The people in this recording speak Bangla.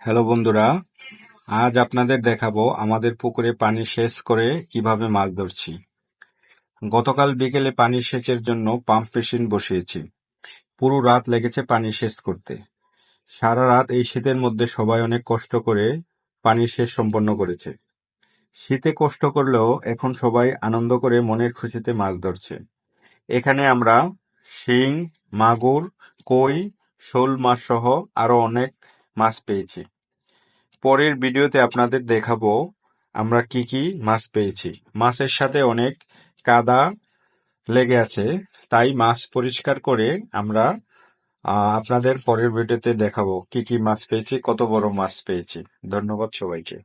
হ্যালো বন্ধুরা, আজ আপনাদের দেখাবো আমাদের পুকুরে পানি সেচ করে কিভাবে মাছ ধরছি। গতকাল বিকেলে পানি সেচের জন্য পাম্প মেশিন বসিয়েছি। পুরো রাত লেগেছে পানি সেচ করতে। সারা রাত এই শীতের মধ্যে সবাই অনেক কষ্ট করে পানি সেচ সম্পন্ন করেছে। শীতে কষ্ট করলেও এখন সবাই আনন্দ করে মনের খুশিতে মাছ ধরছে। এখানে আমরা শিং, মাগুর, কই, শোল মাছ সহ আরো অনেক মাছ পেয়েছি। পরের ভিডিওতে আপনাদের দেখাবো আমরা কি কি মাছ পেয়েছি। মাছের সাথে অনেক কাদা লেগে আছে, তাই মাছ পরিষ্কার করে আমরা আপনাদের পরের ভিডিওতে দেখাবো কি কি মাছ পেয়েছি, কত বড় মাছ পেয়েছি। ধন্যবাদ সবাইকে।